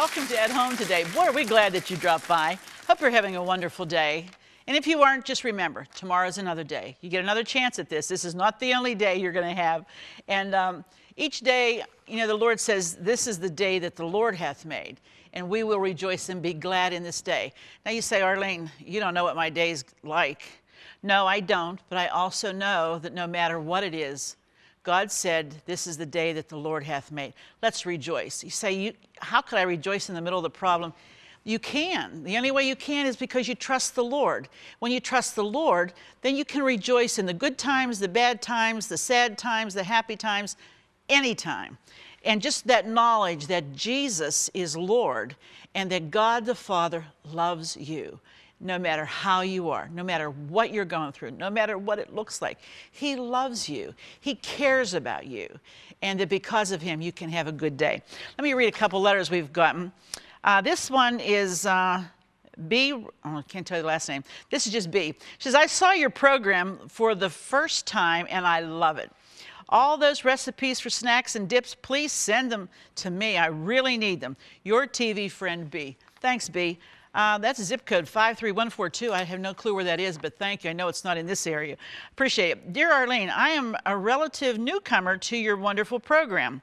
welcome to At Home today. Boy, are we glad that you dropped by. Hope you're having a wonderful day. And if you aren't, just remember, tomorrow's another day. You get another chance at this. This is not the only day you're going to have. And each day, you know, the Lord says, this is the day that the Lord hath made, and we will rejoice and be glad in this day. Now you say, Arlene, you don't know what my day's like. No, I don't, but I also know that no matter what it is, God said, this is the day that the Lord hath made. Let's rejoice. You say, how could I rejoice in the middle of the problem? You can. The only way you can is because you trust the Lord. When you trust the Lord, then you can rejoice in the good times, the bad times, the sad times, the happy times, anytime. And just that knowledge that Jesus is Lord and that God the Father loves you. No matter how you are, no matter what you're going through, no matter what it looks like. He loves you. He cares about you. And that because of him, you can have a good day. Let me read a couple letters we've gotten. This one is B. Oh, I can't tell you the last name. This is just B. She says, I saw your program for the first time, and I love it. All those recipes for snacks and dips, please send them to me. I really need them. Your TV friend, B. Thanks, B. That's zip code 53142. I have no clue where that is, but thank you. I know it's not in this area. Appreciate it. Dear Arlene, I am a relative newcomer to your wonderful program.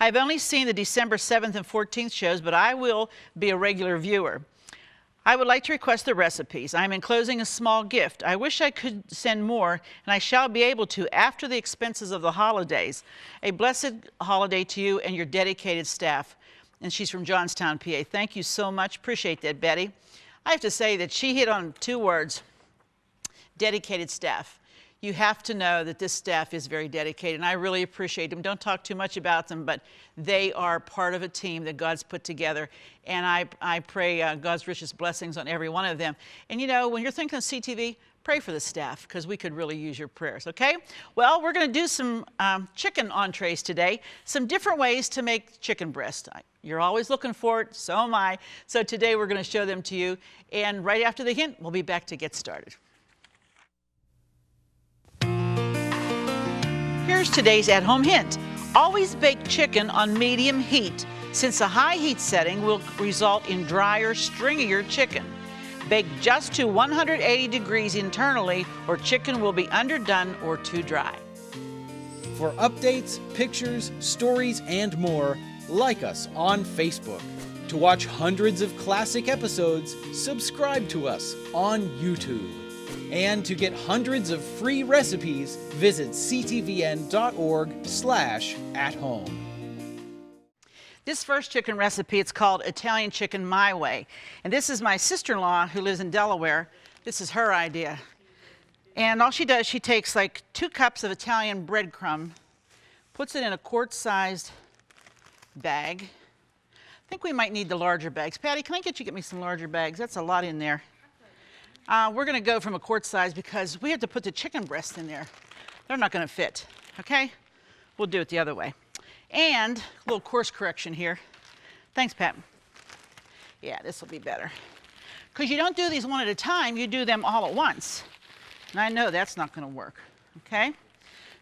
I've only seen the December 7th and 14th shows, but I will be a regular viewer. I would like to request the recipes. I am enclosing a small gift. I wish I could send more, and I shall be able to after the expenses of the holidays. A blessed holiday to you and your dedicated staff. And she's from Johnstown, PA. Thank you so much. Appreciate that, Betty. I have to say that she hit on two words, dedicated staff. You have to know that this staff is very dedicated, and I really appreciate them. Don't talk too much about them, but they are part of a team that God's put together, and I pray God's richest blessings on every one of them. And you know, when you're thinking of CTV, pray for the staff, because we could really use your prayers, okay? Well, we're going to do some chicken entrees today, some different ways to make chicken breast. You're always looking for it, so am I. So today we're going to show them to you, and right after the hint, we'll be back to get started. Here's today's at-home hint. Always bake chicken on medium heat, since a high heat setting will result in drier, stringier chicken. Bake just to 180 degrees internally, or chicken will be underdone or too dry. For updates, pictures, stories, and more, like us on Facebook. To watch hundreds of classic episodes, subscribe to us on YouTube. And to get hundreds of free recipes, visit ctvn.org/athome. This first chicken recipe, it's called Italian Chicken My Way. And this is my sister-in-law who lives in Delaware. This is her idea. And all she does, she takes like 2 cups of Italian breadcrumb, puts it in a quart-sized bag. I think we might need the larger bags. Patty, can I get me some larger bags? That's a lot in there. We're going to go from a quart size because we have to put the chicken breast in there. They're not going to fit, okay? We'll do it the other way. And a little course correction here. Thanks, Pat. Yeah, this will be better. Because you don't do these one at a time, you do them all at once. And I know that's not going to work, okay?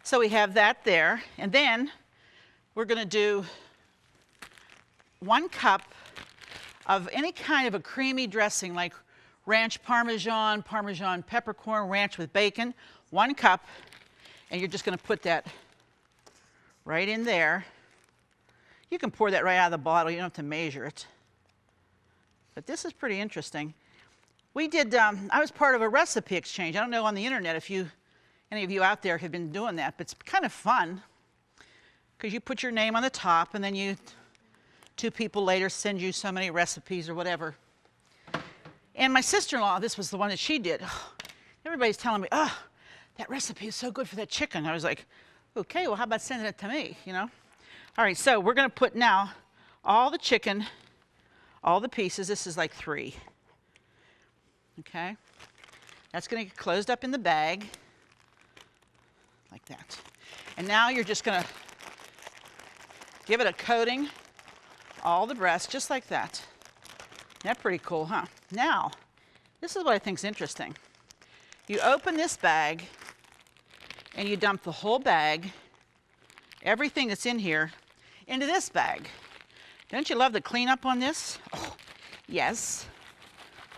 So we have that there. And then we're going to do 1 cup of any kind of a creamy dressing like ranch Parmesan, Parmesan peppercorn, ranch with bacon, 1 cup, and you're just going to put that right in there. You can pour that right out of the bottle. You don't have to measure it. But this is pretty interesting. We did, I was part of a recipe exchange. I don't know on the internet if any of you out there have been doing that, but it's kind of fun because you put your name on the top and then 2 people later send you so many recipes or whatever. And my sister-in-law, this was the one that she did. Everybody's telling me, oh, that recipe is so good for that chicken. I was like, okay, well, how about sending it to me, you know? All right, so we're going to put now all the chicken, all the pieces. This is like 3. Okay? That's going to get closed up in the bag like that. And now you're just going to give it a coating, all the breast, just like that. That's pretty cool, huh? Now, this is what I think is interesting. You open this bag and you dump the whole bag, everything that's in here, into this bag. Don't you love the cleanup on this? Oh, yes.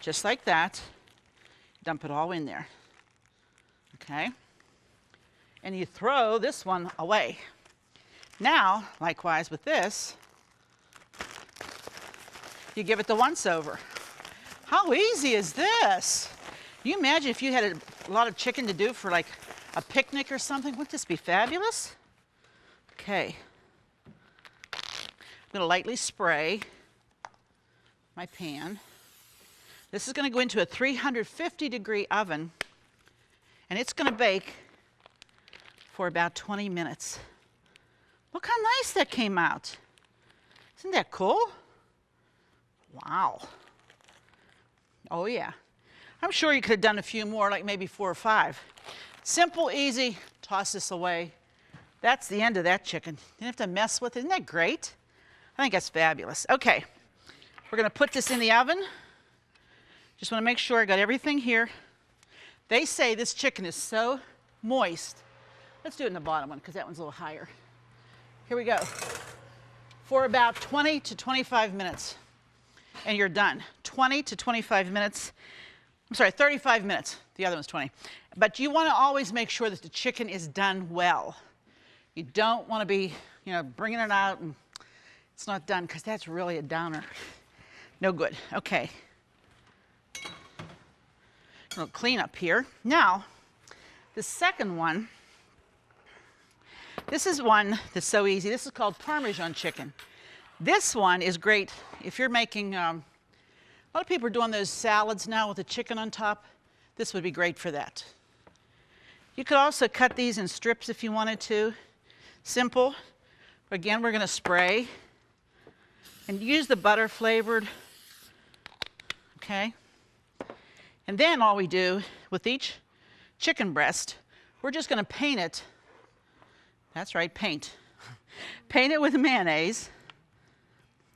Just like that. Dump it all in there. Okay? And you throw this one away. Now, likewise with this, you give it the once over. How easy is this? Can you imagine if you had a lot of chicken to do for like a picnic or something? Wouldn't this be fabulous? Okay. I'm going to lightly spray my pan. This is going to go into a 350-degree oven, and it's going to bake for about 20 minutes. Look how nice that came out. Isn't that cool? Wow. Oh, yeah. I'm sure you could have done a few more, like maybe 4 or 5. Simple, easy, toss this away. That's the end of that chicken. Didn't have to mess with it. Isn't that great? I think that's fabulous. Okay, we're going to put this in the oven. Just want to make sure I got everything here. They say this chicken is so moist. Let's do it in the bottom one because that one's a little higher. Here we go. For about 20 to 25 minutes. And you're done. 20 to 25 minutes. I'm sorry, 35 minutes. The other one's 20. But you want to always make sure that the chicken is done well. You don't want to be, bringing it out and it's not done because that's really a downer. No good. Okay. A little clean up here. Now, the second one, this is one that's so easy. This is called Parmesan chicken. This one is great if you're making, a lot of people are doing those salads now with the chicken on top. This would be great for that. You could also cut these in strips if you wanted to. Simple. Again, we're going to spray and use the butter flavored. Okay. And then all we do with each chicken breast, we're just going to paint it. That's right, paint. Paint it with mayonnaise.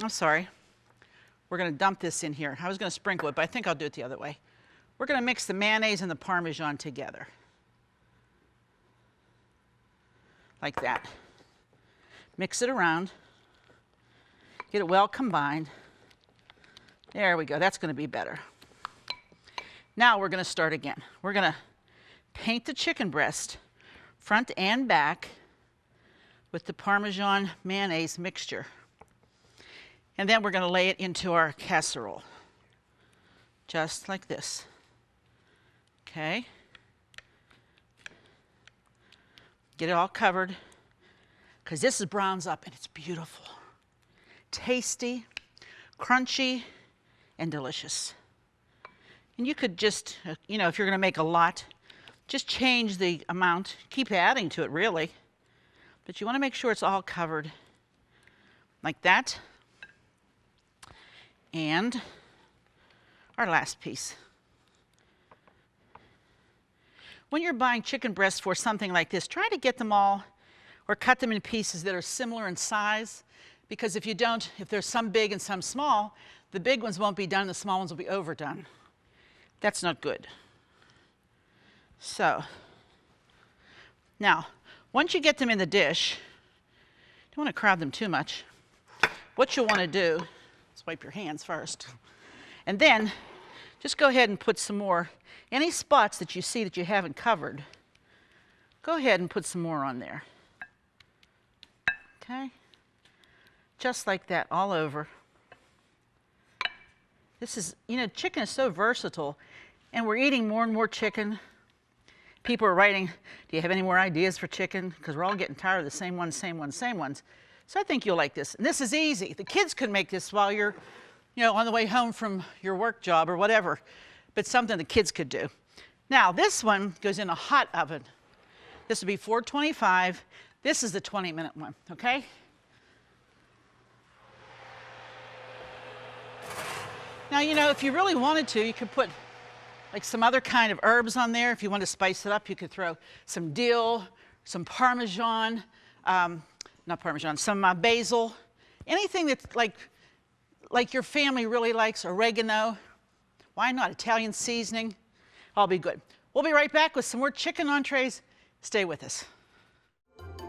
I'm sorry. We're going to dump this in here. I was going to sprinkle it, but I think I'll do it the other way. We're going to mix the mayonnaise and the Parmesan together. Like that. Mix it around. Get it well combined. There we go. That's going to be better. Now we're going to start again. We're going to paint the chicken breast front and back with the Parmesan mayonnaise mixture. And then we're going to lay it into our casserole. Just like this. Okay. Get it all covered. Because this is browns up and it's beautiful. Tasty, crunchy, and delicious. And you could just, if you're going to make a lot, just change the amount. Keep adding to it, really. But you want to make sure it's all covered. Like that. And our last piece. When you're buying chicken breasts for something like this, try to get them all or cut them in pieces that are similar in size. Because if you don't, if there's some big and some small, the big ones won't be done, the small ones will be overdone. That's not good. So, now, once you get them in the dish, you don't want to crowd them too much. What you'll want to do is wipe your hands first. And then, just go ahead and put some more. Any spots that you see that you haven't covered, go ahead and put some more on there. Okay? Just like that, all over. This is, chicken is so versatile, and we're eating more and more chicken. People are writing, do you have any more ideas for chicken? Because we're all getting tired of the same ones, same ones, same ones. So I think you'll like this. And this is easy. The kids could make this while you're, on the way home from your work job or whatever. But something the kids could do. Now, this one goes in a hot oven. This would be 425. This is the 20-minute one, okay? Now, if you really wanted to, you could put like some other kind of herbs on there. If you want to spice it up, you could throw some dill, some Parmesan, not Parmesan, some basil, anything that's like your family really likes, oregano. Why not? Italian seasoning. All be good. We'll be right back with some more chicken entrees. Stay with us.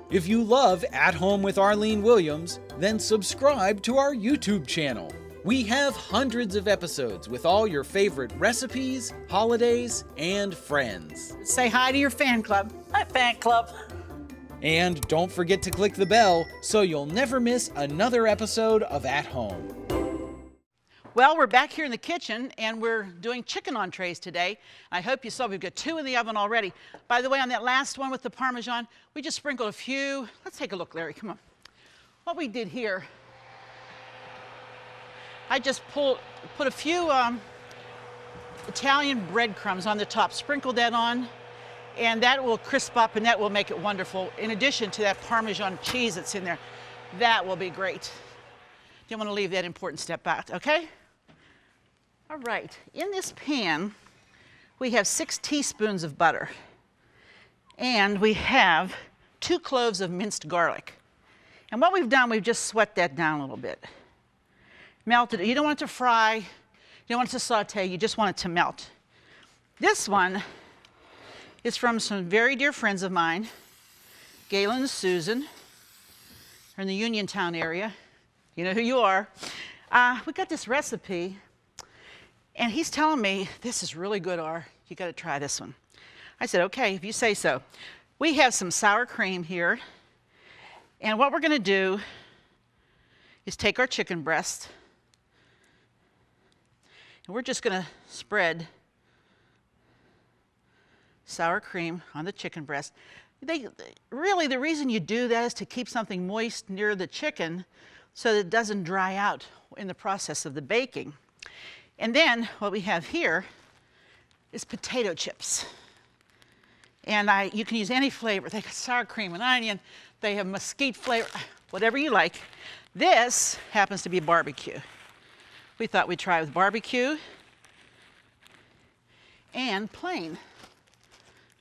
If you love At Home with Arlene Williams, then subscribe to our YouTube channel. We have hundreds of episodes with all your favorite recipes, holidays, and friends. Say hi to your fan club. Hi, fan club. And don't forget to click the bell so you'll never miss another episode of At Home. Well, we're back here in the kitchen and we're doing chicken entrees today. I hope you saw we've got 2 in the oven already. By the way, on that last one with the Parmesan, we just sprinkled a few. Let's take a look, Larry, come on. What we did here, I just put a few Italian breadcrumbs on the top, sprinkled that on, and that will crisp up and that will make it wonderful. In addition to that Parmesan cheese that's in there, that will be great. Don't want to leave that important step out, okay? All right, in this pan, we have 6 teaspoons of butter, and we have 2 cloves of minced garlic. And what we've done, we've just sweat that down a little bit. Melted it. You don't want it to fry, you don't want it to saute, you just want it to melt. This one is from some very dear friends of mine, Galen and Susan. They're in the Uniontown area. You know who you are. We got this recipe, and he's telling me, this is really good, R. You got to try this one. I said, okay, if you say so. We have some sour cream here, and what we're going to do is take our chicken breast, and we're just going to spread sour cream on the chicken breast. Really, the reason you do that is to keep something moist near the chicken so that it doesn't dry out in the process of the baking. And then what we have here is potato chips. And you can use any flavor. They got sour cream and onion. They have mesquite flavor, whatever you like. This happens to be barbecue. We thought we'd try with barbecue and plain.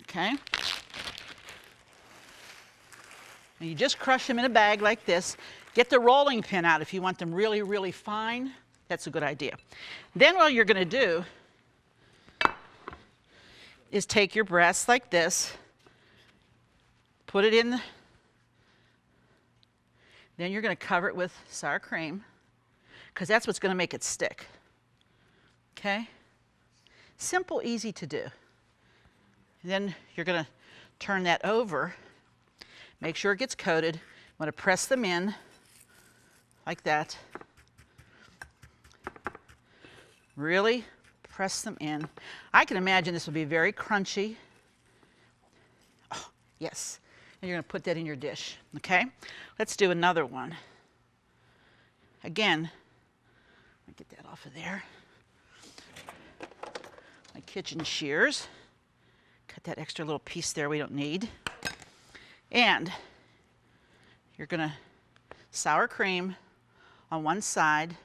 Okay? And you just crush them in a bag like this. Get the rolling pin out if you want them really, really fine. That's a good idea. Then what you're going to do is take your breast like this, put it in, then you're going to cover it with sour cream, because that's what's going to make it stick. Okay? Simple, easy to do. Then you're going to turn that over, make sure it gets coated. You want to press them in like that. Really press them in. I can imagine this will be very crunchy. Oh, yes. And you're going to put that in your dish, okay? Let's do another one. Again, let me get that off of there. My kitchen shears. Cut that extra little piece there we don't need. And you're going to sour cream on one side,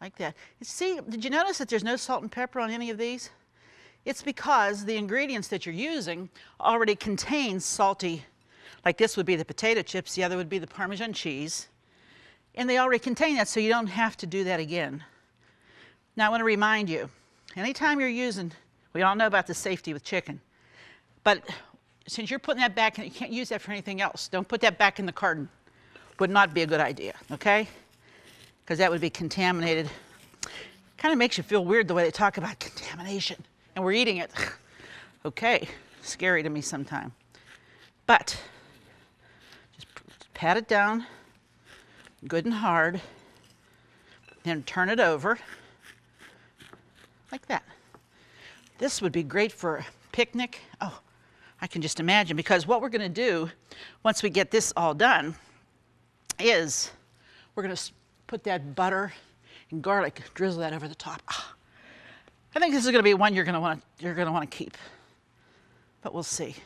like that. See, did you notice that there's no salt and pepper on any of these? It's because the ingredients that you're using already contain salty, like this would be the potato chips, the other would be the Parmesan cheese, and they already contain that, so you don't have to do that again. Now I want to remind you, anytime you're using, we all know about the safety with chicken, but since you're putting that back, and you can't use that for anything else, don't put that back in the carton. Would not be a good idea, okay? Because that would be contaminated. Kind of makes you feel weird the way they talk about contamination, and we're eating it. Okay, scary to me sometime. But just pat it down, good and hard, then turn it over, like that. This would be great for a picnic. Oh, I can just imagine, because what we're going to do once we get this all done is we're going to put that butter and garlic, drizzle that over the top. I think this is going to be one you're going to want to keep, but we'll see.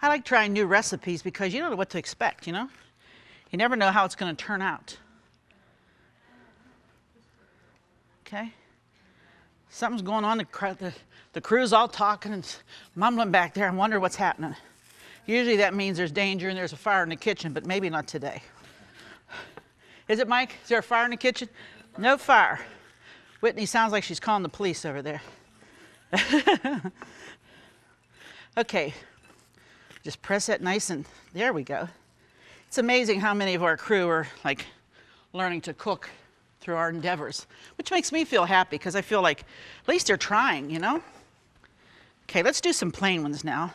I like trying new recipes because you don't know what to expect, you know? You never know how it's going to turn out. Okay? Something's going on. The crew's all talking and mumbling back there. I wonder what's happening. Usually that means there's danger and there's a fire in the kitchen, but maybe not today. Is it, Mike? Is there a fire in the kitchen? No fire. Whitney sounds like she's calling the police over there. Okay, Just press that nice and there we go. It's amazing how many of our crew are like learning to cook through our endeavors, which makes me feel happy because I feel like at least they're trying, you know? Okay, let's do some plain ones now.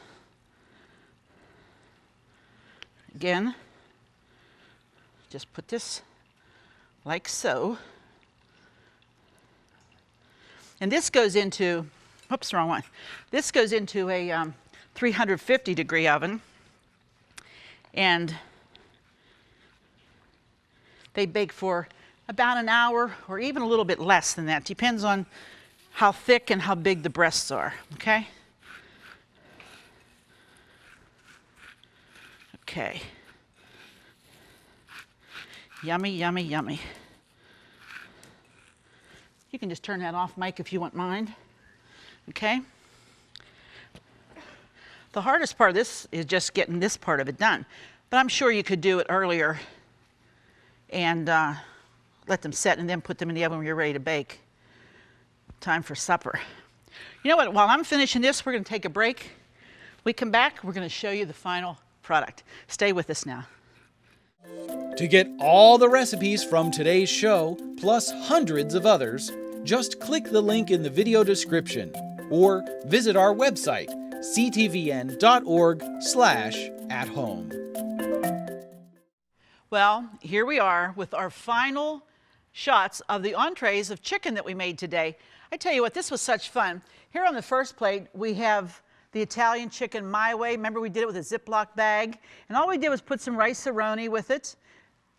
Again, just put this like so. And this goes into, oops, wrong one. This goes into a 350 degree oven. And they bake for about an hour or even a little bit less than that. Depends on how thick and how big the breasts are, okay? Okay. Yummy, yummy, yummy. You can just turn that off, Mike, if you wouldn't mind. Okay? The hardest part of this is just getting this part of it done. But I'm sure you could do it earlier and let them set and then put them in the oven when you're ready to bake. Time for supper. You know what? While I'm finishing this, we're going to take a break. We come back, we're going to show you the final product. Stay with us now. To get all the recipes from today's show, plus hundreds of others, just click the link in the video description or visit our website, ctvn.org/at-home. Well, here we are with our final shots of the entrees of chicken that we made today. I tell you what, this was such fun. Here on the first plate, we have the Italian chicken my way. Remember, we did it with a Ziploc bag, and all we did was put some rice-a-roni with it.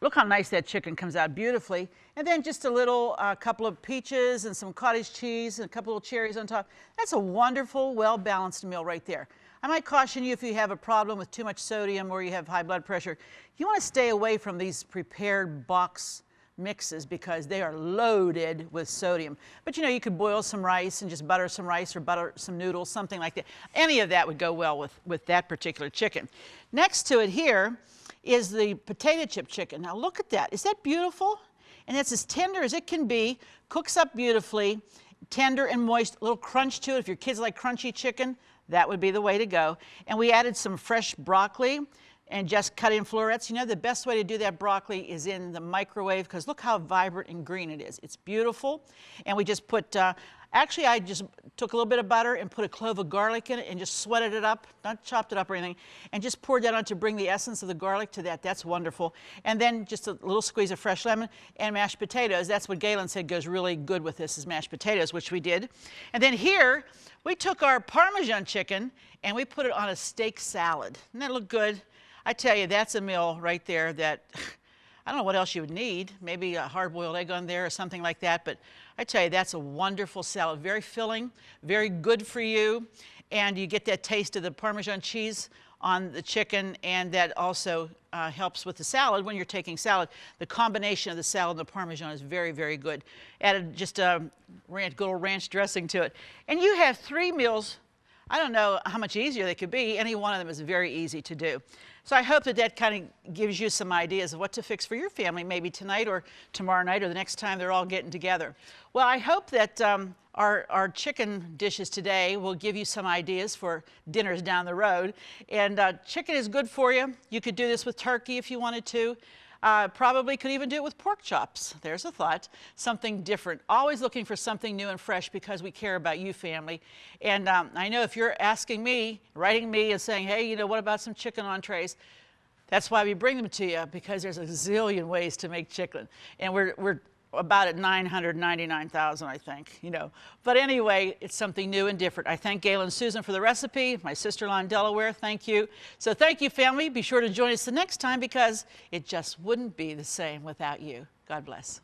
Look how nice that chicken comes out beautifully. And then just a little couple of peaches and some cottage cheese and a couple of cherries on top. That's a wonderful, well-balanced meal right there. I might caution you if you have a problem with too much sodium or you have high blood pressure, you want to stay away from these prepared box mixes because they are loaded with sodium. But you know, you could boil some rice and just butter some rice or butter some noodles, something like that. Any of that would go well with that particular chicken. Next to it here is the potato chip chicken. Now look at that. Is that beautiful? And it's as tender as it can be, cooks up beautifully, tender and moist, a little crunch to it. If your kids like crunchy chicken, that would be the way to go. And we added some fresh broccoli and just cut in florets. You know, the best way to do that broccoli is in the microwave because look how vibrant and green it is. It's beautiful. And we just put, actually I just took a little bit of butter and put a clove of garlic in it and just sweated it up, not chopped it up or anything, and just poured that on to bring the essence of the garlic to that. That's wonderful. And then just a little squeeze of fresh lemon and mashed potatoes. That's what Galen said goes really good with this is mashed potatoes, which we did. And then here, we took our Parmesan chicken and we put it on a steak salad. Doesn't that look good? I tell you, that's a meal right there that, I don't know what else you would need, maybe a hard-boiled egg on there or something like that, but I tell you, that's a wonderful salad. Very filling, very good for you, and you get that taste of the Parmesan cheese on the chicken, and that also helps with the salad when you're taking salad. The combination of the salad and the Parmesan is very, very good. Added just a good old ranch dressing to it. And you have 3 meals. I don't know how much easier they could be. Any one of them is very easy to do. So I hope that that kind of gives you some ideas of what to fix for your family, maybe tonight or tomorrow night or the next time they're all getting together. Well, I hope that our chicken dishes today will give you some ideas for dinners down the road. And chicken is good for you. You could do this with turkey if you wanted to. Probably could even do it with pork chops. There's a thought. Something different. Always looking for something new and fresh because we care about you, family. And I know if you're asking me, writing me and saying, hey, you know, what about some chicken entrees? That's why we bring them to you, because there's a zillion ways to make chicken. And we're about at 999,000, I think, you know. But anyway, it's something new and different. I thank Gail and Susan for the recipe, my sister-in-law in Delaware, thank you. So thank you, family. Be sure to join us the next time because it just wouldn't be the same without you. God bless.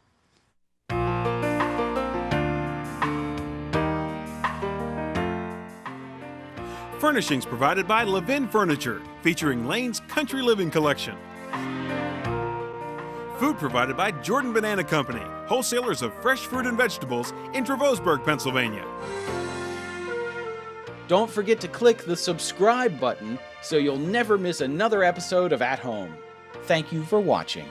Furnishings provided by Levin Furniture, featuring Lane's Country Living Collection. Food provided by Jordan Banana Company, wholesalers of fresh fruit and vegetables in Trevosburg, Pennsylvania. Don't forget to click the subscribe button so you'll never miss another episode of At Home. Thank you for watching.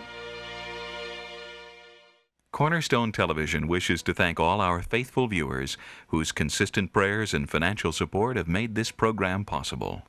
Cornerstone Television wishes to thank all our faithful viewers whose consistent prayers and financial support have made this program possible.